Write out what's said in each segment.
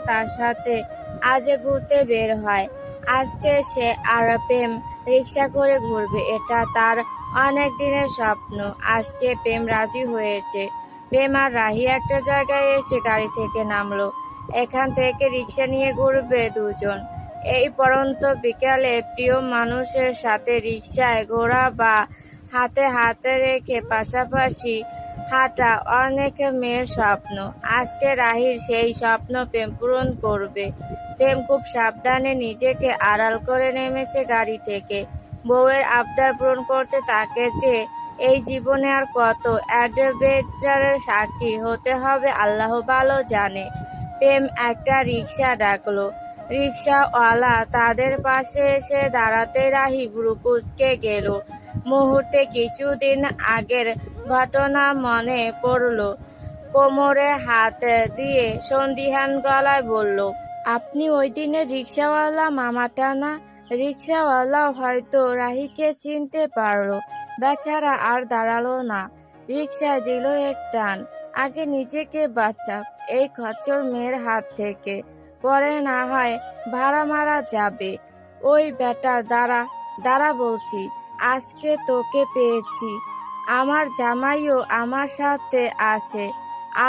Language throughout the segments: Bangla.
তার সাথে আজ ঘুরতে বের হয়। আজকে সে আর প্রেম রিক্সা করে ঘুরবে, এটা তার অনেক দিনের স্বপ্ন। আজকে প্রেম রাজি হয়েছে। প্রেম আর রাহি একটা জায়গায় এসে গাড়ি থেকে নামলো। এখান থেকে রিক্সা নিয়ে ঘুরবে দুজন। এই পড়ন্ত বিকালে প্রিয় মানুষের সাথে রিক্সায় ঘোরা বা হাতে হাতে রেখে পাশাপাশি হাঁটা অনেক মেয়ের স্বপ্ন। আজকে রাহির সেই স্বপ্ন প্রেম পূরণ করবে। প্রেম খুব সাবধানে নিজেকে আড়াল করে নেমেছে গাড়ি থেকে। বউয়ের আবদার পূরণ করতে তাকে যে এই জীবনে আর কত অ্যাডভেঞ্চারের সাক্ষী হতে হবে আল্লাহ ভালো জানে। প্রেম একটা রিক্সা ডাকলো। রিক্সাওয়ালা তাদের পাশে এসে দাঁড়াতে রাহি ভ্রু কুঁচকে গেল। মুহূর্তে কিছুদিন আগের ঘটনা মনে পড়ল। কোমরে হাত দিয়ে সন্দিহান গলায় বলল, আপনি ওই দিনের রিক্সাওয়ালা মামাটা না? রিক্সাওয়ালা হয়তো রাহিকে চিনতে পারলো। বেচারা আর দাঁড়ালো না, রিক্সায় দিল এক টান। আগে নিজেকে বাঁচাক এই খচ্চর মেয়ের হাত থেকে, পরে না হয় ভাড়া মারা যাবে। ওই বেটা, দাঁড়া দাঁড়া বলছি, আজকে তোকে পেয়েছি। আমার জামাইও আমার সাথে আছে।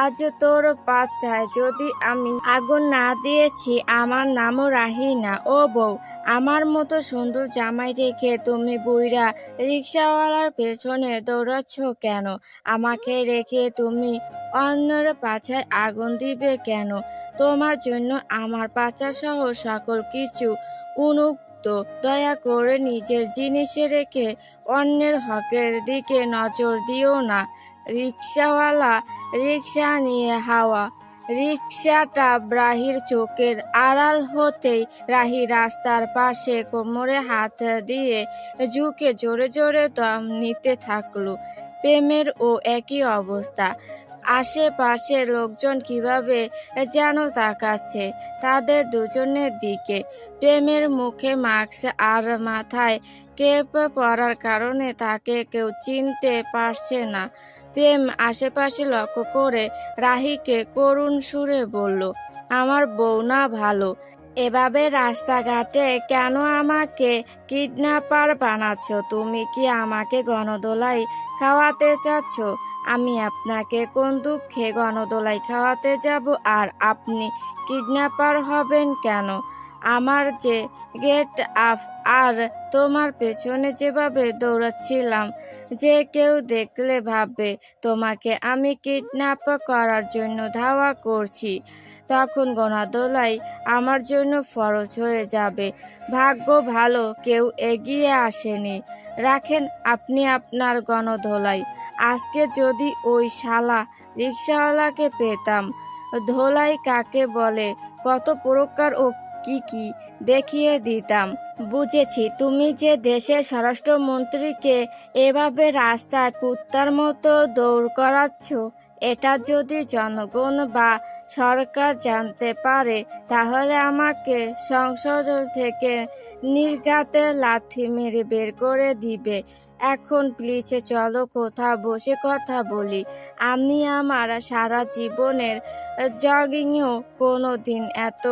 আজ তোর বাচ্চায় যদি আমি আগুন না দিয়েছি, আমার নামও রাহি না। ও বউ, আমার মতো সুন্দর জামাই রেখে তুমি বুইড়া রিক্সাওয়ালার পেছনে দৌড়াচ্ছ কেন? আমাকে রেখে তুমি অন্যের পাছায় আগুন দিবে কেন? তোমার জন্য আমার বাচ্চা সহ সকল কিছু উন্মুক্ত। দয়া করে নিজের জিনিসে রেখে অন্যের হকের দিকে নজর দিও না। রিক্সাওয়ালা রিক্সা নিয়ে হাওয়া। রিক্সাটা রাহির চোখের আড়াল হতেই রাহি রাস্তার পাশে কোমরে হাত দিয়ে ঝুঁকে জোরে জোরে দম নিতে থাকলো। প্রেমের ও একই অবস্থা। আশেপাশের লোকজন কিভাবে যেন তাকাচ্ছে তাদের দুজনের দিকে। প্রেমের মুখে মাস্ক আর মাথায় কেপ পরার কারণে তাকে কেউ চিনতে পারছে না। প্রেম আশেপাশে লক্ষ্য করে রাহিকে করুণ সুরে বলল, আমার বউ না ভালো? এভাবে রাস্তাঘাটে কেন আমাকে কিডন্যাপার বানাচ্ছ? তুমি কি আমাকে গণদোলাই খাওয়াতে চাচ্ছ? আমি আপনাকে কোন দুঃখে গণদোলাই খাওয়াতে যাব আর আপনি কিডন্যাপার হবেন কেন? আমার যে গেট আপ আর তোমার পেছনে যেভাবে দৌড়াচ্ছিলাম, যে কেউ দেখলে ভাববে তোমাকে আমি কিডন্যাপ করার জন্য ধাওয়া করছি। তখন গণদোলাই আমার জন্য ফরজ হয়ে যাবে। ভাগ্য ভালো কেউ এগিয়ে আসেনি। রাখেন আপনি আপনার গণধোলাই। আজকে যদি ওই শালা রিক্সাওয়ালাকে পেতাম, ধোলাই কাকে বলে, কত প্রকার ও কি কি দেখিয়ে দিতাম। বুঝেছি তুমি যে দেশের স্বরাষ্ট্রমন্ত্রীকে এভাবে রাস্তায় কুত্তার মতো দৌড় করাচ্ছ, এটা যদি জনগণ বা সরকার জানতে পারে তাহলে আমাকে সংসদ থেকে নির্ঘাতে লাথি মেরে বের করে দিবে। এখন প্লিজ চলো কোথাও বসে কথা বলি। আমি আমার সারা জীবনের জগিংয়েও কোনো দিন এত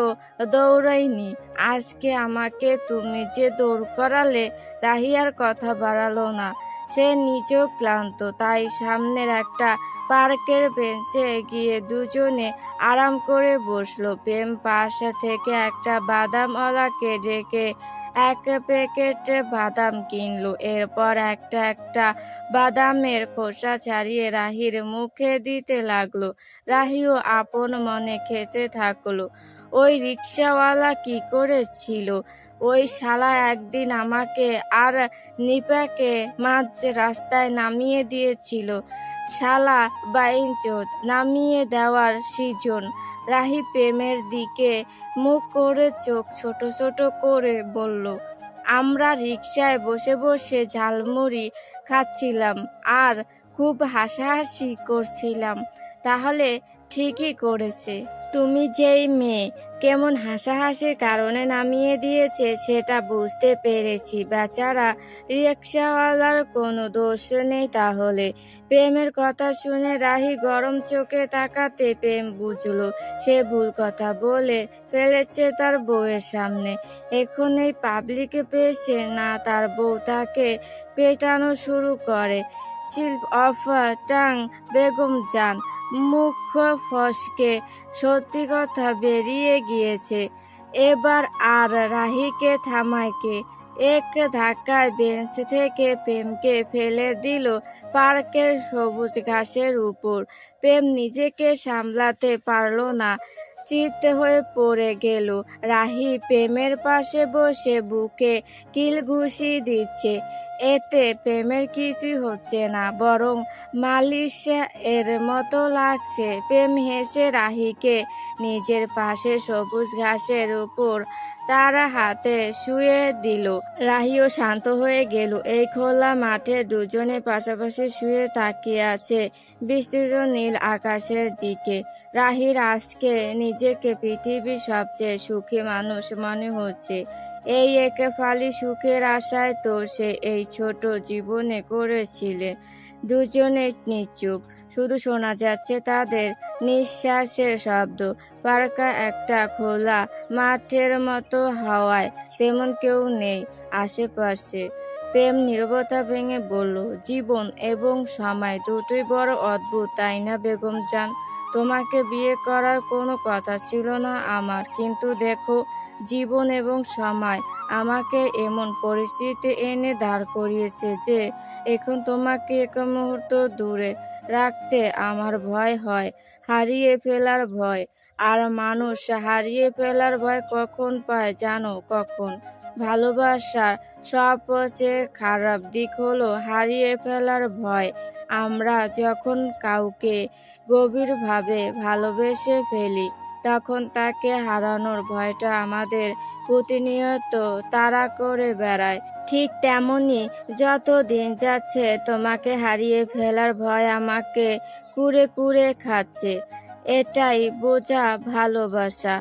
দৌড়াইনি। আজকে আমাকে তুমি যে দৌড় করালে। রাহিয়ার কথা বাড়ালো না। সে নিজেও ক্লান্ত, তাই সামনের একটা পার্কের বেঞ্চে গিয়ে দুজনে আরাম করে বসলো। প্রেম পাশে থেকে একটা বাদামওয়ালাকে ডেকে এক প্যাকেট বাদাম কিনলো। এরপর একটা একটা বাদামের খোসা ছাড়িয়ে রাহির মুখে দিতে লাগলো। রাহিও আপন মনে খেতে থাকলো। ওই রিক্সাওয়ালা কি করেছিল? ওই শালা একদিন আমাকে আর নিপাকে মাঝ রাস্তায় নামিয়ে দিয়েছিল। শালা বাইনচোদ, নামিয়ে দেওয়ার সৃজন। রাহি প্রেমের দিকে মুখ করে চোখ ছোট ছোট করে বলল, আমরা রিকশায় বসে বসে ঝালমুড়ি খাচ্ছিলাম আর খুব হাসাহাসি করছিলাম। তাহলে ঠিকই করেছে। তুমি যেই মেয়ে কেমন হাসাহাসির কারণে নামিয়ে দিয়েছে সেটা বুঝতে পেরেছি। বেচারা রিকশাওয়ালার কোনো দোষ নেই তাহলে। প্রেমের কথা শুনে রাহি গরম চোখে তাকাতে প্রেম বুঝলো সে ভুল কথা বলে ফেলেছে তার বউয়ের সামনে। এখন এই পাবলিকে পেয়েছে না, তার বউ তাকে পেটানো শুরু করে। শিল্প অফ টাং বেগম জান মুখ ফসকে সত্যি কথা বেরিয়ে গিয়েছে। এবার আর রাহিকে থামায় কে? এক ধাক্কায় বেঞ্চ থেকে প্রেমকে ফেলে দিল পার্কের সবুজ ঘাসের উপর। প্রেম নিজেকে সামলাতে পারল না, চিত হয়ে পড়ে গেল। রাহি প্রেমের পাশে বসে বুকে কিল ঘুষি দিচ্ছে। এতে প্রেমের কিছুই হচ্ছে না, বরং মালিশ এর মতো লাগছে। প্রেম হেসে রাহিকে নিজের পাশে সবুজ ঘাসের উপর তার হাতে শুয়ে দিল। রাহিও শান্ত হয়ে গেল। এই খোলা মাঠে দুজনে পাশাপাশি শুয়ে তাকিয়ে আছে বিস্তৃত নীল আকাশের দিকে। রাহির আজকে নিজেকে পৃথিবীর সবচেয়ে সুখী মানুষ মনে হচ্ছে। এই এক ফালি সুখের আশায় তো সে এই ছোট জীবনে করেছিলেন। দুজনে নিশ্চুপ, শুধু শোনা যাচ্ছে তাদের নিঃশ্বাসের শব্দ। পার্কা একটা খোলা মাঠের মতো, হাওয়ায় তেমন কেউ নেই আশেপাশে। প্রেম নীরবতা ভেঙে বলল, জীবন এবং সময় দুটোই বড় অদ্ভুত, তাই না বেগম জান? তোমাকে বিয়ে করার কোনো কথা ছিল না আমার, কিন্তু দেখো, জীবন এবং সময় আমাকে এমন পরিস্থিতি এনে দাঁড় করিয়েছে যে এখন তোমাকে এক মুহূর্ত দূরে রাখতে আমার ভয় হয়, হারিয়ে ফেলার ভয়। আর মানুষ হারিয়ে ফেলার ভয় কখন পায় জানো? কখন? ভালোবাসার সবচেয়ে খারাপ দিক হলো হারিয়ে ফেলার ভয়। আমরা যখন কাউকে গভীরভাবে ভালোবেসে ফেলি তখন তাকে হারানোর ভয়টা আমাদের প্রতিনিয়ত তাড়া করে বেড়ায়। ঠিক তেমনি যত দিন যাচ্ছে তোমাকে হারিয়ে ফেলার ভয় আমাকে কুরে কুরে খাচ্ছে। এটাই বোঝা ভালোবাসা।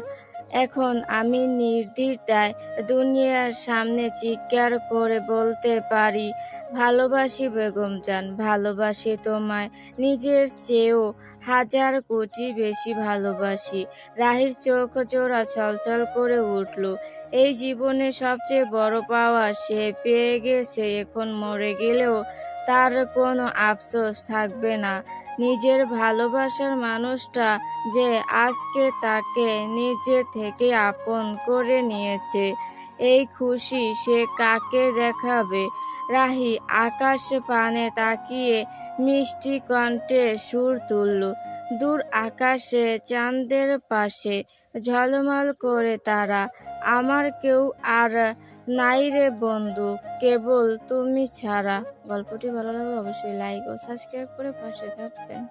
এখন আমি নির্দ্বিধায় দুনিয়ার সামনে চিৎকার করে বলতে পারি, ভালোবাসি বেগম জান, ভালোবাসি তোমায় নিজের চেয়েও হাজার কোটি বেশি ভালোবাসি। রাহির চোখ জোড়া ছলছল করে উঠল। এই জীবনে সবচেয়ে বড় পাওয়া সে পেয়ে গেছে। এখন মরে গেলেও তার কোনো আফসোস থাকবে না। নিজের ভালোবাসার মানুষটা যে আজকে তাকে নিজে থেকে আপন করে নিয়েছে, এই খুশি সে কাকে দেখাবে? রাহি আকাশ পানে তাকিয়ে মিষ্টি কণ্ঠে সুর তুলল, দূর আকাশে চাঁদের পাশে ঝলমল করে তারা, আমার কেউ আর নাই রে বন্ধু, কেবল তুমি ছাড়া। গল্পটি ভালো লাগলে অবশ্যই লাইক ও সাবস্ক্রাইব করে পাশে থাকবেন।